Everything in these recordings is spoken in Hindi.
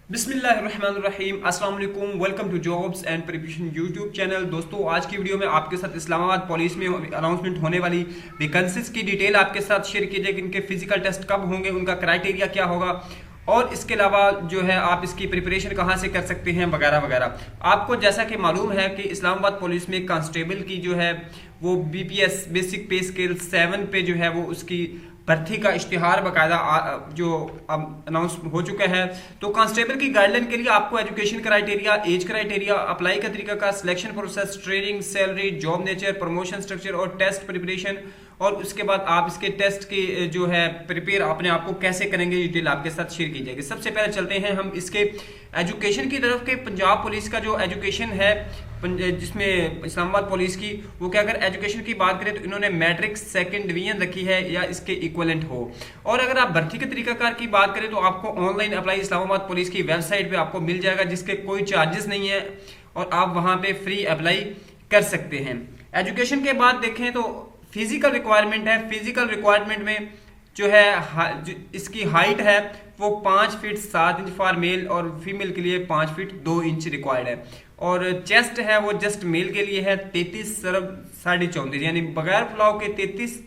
बिस्मिल्लाहिर्रहमानिर्रहीम अस्सलाम वालेकुम। Welcome to jobs and preparation YouTube channel. दोस्तों, आज की वीडियो में आपके साथ इस्लामाबाद पुलिस में अनाउंसमेंट होने वाली वैकेंसीज की डिटेल आपके साथ शेयर की जाएगी। इनके फिजिकल टेस्ट कब होंगे, उनका क्राइटेरिया क्या होगा और इसके अलावा जो है आप इसकी प्रिपरेशन कहाँ से कर सकते हैं वगैरह वगैरह। आपको जैसा कि मालूम है कि इस्लामाबाद पुलिस में कांस्टेबल की जो है वो बीपीएस बेसिक पे स्केल 7 पे जो है वो उसकी भर्ती का इश्तिहार बाकायदा जो अब अनाउंस हो चुका है। तो कांस्टेबल की गाइडलाइन के लिए आपको education criteria, age criteria, apply का तरीका का, selection process, training, salary, job nature, promotion structure और टेस्ट प्रिपरेशन और उसके बाद आप इसके टेस्ट की जो है प्रिपेयर अपने आप को कैसे करेंगे, डिटेल आपके साथ शेयर की जाएगी। सबसे पहले चलते हैं हम इसके एजुकेशन की तरफ के। पंजाब पुलिस का जो एजुकेशन है जिसमें इस्लामाबाद पुलिस की, वो क्या, अगर एजुकेशन की बात करें तो इन्होंने मैट्रिक सेकंड डिवीजन रखी है या इसके इक्वलेंट हो। और अगर आप भर्ती के तरीकाकार की बात करें तो आपको ऑनलाइन अप्लाई इस्लामाबाद पुलिस की वेबसाइट पे आपको मिल जाएगा, जिसके कोई चार्जेस नहीं है और आप वहां पे फ्री अप्लाई कर सकते हैं। एजुकेशन के बाद देखें तो फिजिकल रिक्वायरमेंट है। फिजिकल रिक्वायरमेंट में जो है इसकी हाइट है वो 5 फीट 7 इंच फॉर मेल और फीमेल के लिए 5 फीट 2 इंच रिक्वायर्ड है। और चेस्ट है वो जस्ट मेल के लिए है 33 सरब 34.5 यानी बगैर फुलाव के 33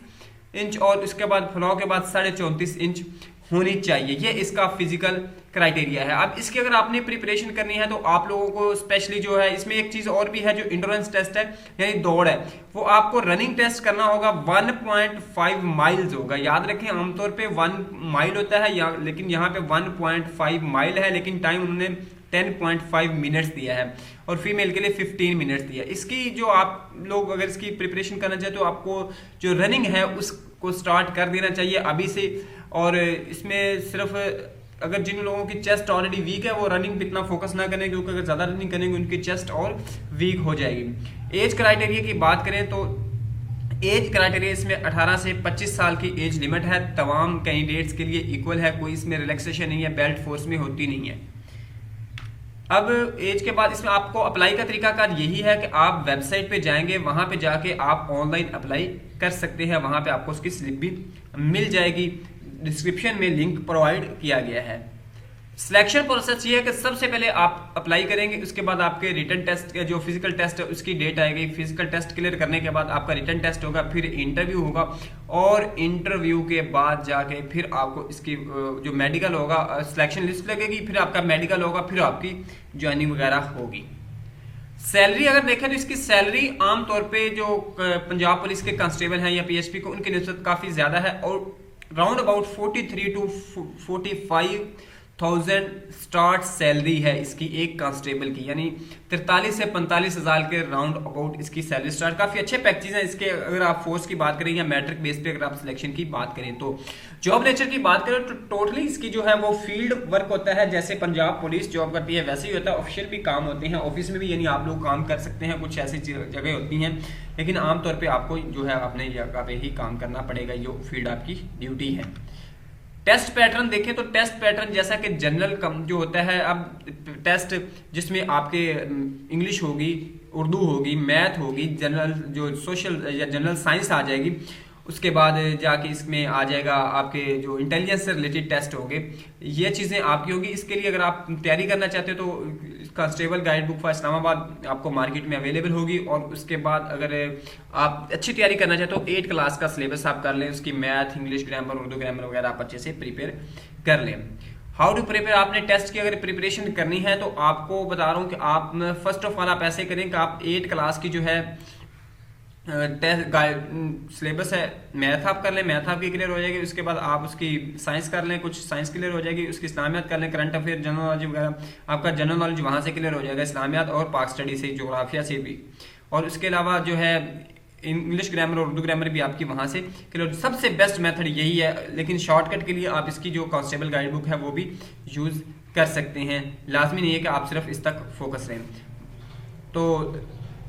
इंच और उसके बाद फुलाव के बाद 34.5 इंच होनी चाहिए। ये इसका फिजिकल क्राइटेरिया है। अब इसकी अगर आपने प्रिपरेशन करनी है तो आप लोगों को स्पेशली जो है इसमें एक चीज और भी है जो इंड्योरेंस टेस्ट है यानी दौड़ है, वो आपको रनिंग टेस्ट करना होगा। 1.5 माइल्स होगा, याद रखें आमतौर पे 1 माइल होता है लेकिन यहाँ पे 1.5 माइल है, लेकिन टाइम उन्होंने 10.5 मिनट्स दिया है और फीमेल के लिए 15 मिनट्स दिया। इसकी जो आप लोग अगर इसकी प्रिपरेशन करना चाहते तो आपको जो रनिंग है उसको स्टार्ट कर देना चाहिए अभी से। और इसमें सिर्फ अगर जिन लोगों की चेस्ट ऑलरेडी वीक है वो रनिंग पे इतना फोकस ना करें, क्योंकि अगर ज़्यादा रनिंग करेंगे उनकी चेस्ट और वीक हो जाएगी। एज क्राइटेरिया की बात करें तो एज क्राइटेरिया इसमें 18 से 25 साल की एज लिमिट है। तमाम कैंडिडेट्स के लिए इक्वल है, कोई इसमें रिलैक्सेशन नहीं है, बेल्ट फोर्स में होती नहीं है। अब एज के बाद इसमें आपको अप्लाई का तरीकाकार यही है कि आप वेबसाइट पे जाएंगे, वहां पे जाके आप ऑनलाइन अप्लाई कर सकते हैं। वहां पे आपको उसकी स्लिप भी मिल जाएगी, डिस्क्रिप्शन में लिंक प्रोवाइड किया गया है। सिलेक्शन प्रोसेस ये है कि सबसे पहले आप अप्लाई करेंगे, उसके बाद आपके रिटन टेस्ट जो फिजिकल टेस्ट है उसकी डेट आएगी। फिजिकल टेस्ट क्लियर करने के बाद आपका रिटन टेस्ट होगा, फिर इंटरव्यू होगा और इंटरव्यू के बाद जाके फिर आपको इसकी जो मेडिकल होगा, सिलेक्शन लिस्ट लगेगी, फिर आपका मेडिकल होगा, फिर आपकी ज्वाइनिंग वगैरह होगी। सैलरी अगर देखें तो इसकी सैलरी आमतौर पे जो पंजाब पुलिस के कांस्टेबल हैं या पीएसपी को उनकी निस्बत काफ़ी ज़्यादा है और round about 43 to 45,000 start salary है इसकी एक कांस्टेबल की, यानी 43 से 45 हज़ार के राउंड अबाउट इसकी सैलरी स्टार्ट। काफ़ी अच्छे पैकेजेस हैं इसके अगर आप फोर्स की बात करें या मैट्रिक बेस पे अगर आप सिलेक्शन की बात करें। तो जॉब नेचर की बात करें तो टोटली इसकी जो है वो फील्ड वर्क होता है, जैसे पंजाब पुलिस जॉब करती है वैसे ही होता है। ऑफिशियल भी काम होते हैं, ऑफिस में भी यानी आप लोग काम कर सकते हैं, कुछ ऐसी जगह होती हैं, लेकिन आमतौर पर आपको जो है अपने जगह पे ही काम करना पड़ेगा, ये फील्ड आपकी ड्यूटी है। टेस्ट पैटर्न देखें तो टेस्ट पैटर्न जैसा कि जनरल कम जो होता है, अब टेस्ट जिसमें आपके इंग्लिश होगी, उर्दू होगी, मैथ होगी, जनरल जो सोशल या जनरल साइंस आ जाएगी, उसके बाद जाके इसमें आ जाएगा आपके जो इंटेलिजेंस से रिलेटेड टेस्ट होंगे, ये चीज़ें आपकी होगी। इसके लिए अगर आप तैयारी करना चाहते हो तो constable guide book for Islamabad आपको मार्केट में अवेलेबल होगी। और उसके बाद अगर आप अच्छी तैयारी करना चाहते हो 8 क्लास का सिलेबस आप कर लें, उसकी math, English grammar, Urdu grammar वगैरह आप अच्छे से प्रिपेयर कर लें। हाउ टू प्रिपेयर, आपने टेस्ट की अगर प्रिपरेशन करनी है तो आपको बता रहा हूँ कि आप फर्स्ट ऑफ ऑल आप ऐसे करें कि आप 8 क्लास की जो है सिलेबस है, मैथ आप कर लें, मैथ आपकी क्लियर हो जाएगी। उसके बाद आप उसकी साइंस कर लें, कुछ साइंस क्लियर हो जाएगी, उसकी इस्लामियात कर लें, करंट अफेयर, जनरल नॉलेज वगैरह आपका जनरल नॉलेज वहाँ से क्लियर हो जाएगा, इस्लामियात और पाक स्टडी से, जोग्राफिया से भी। और उसके अलावा जो है इंग्लिश ग्रामर और उर्दू ग्रामर भी आपकी वहाँ से क्लियर। सबसे बेस्ट मेथड यही है, लेकिन शॉर्टकट के लिए आप इसकी जो कांस्टेबल गाइड बुक है वो भी यूज़ कर सकते हैं। लाजमी नहीं है कि आप सिर्फ इस तक फोकस रहें। तो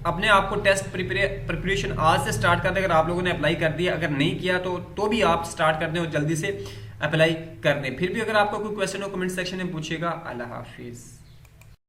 अपने आप को टेस्ट प्रिपरेशन आज से स्टार्ट कर दें। अगर आप लोगों ने अप्लाई कर दिया, अगर नहीं किया तो भी आप स्टार्ट कर दें और जल्दी से अप्लाई कर दें। फिर भी अगर आपको कोई क्वेश्चन हो कमेंट सेक्शन में पूछिएगा। अल्लाह हाफिज़।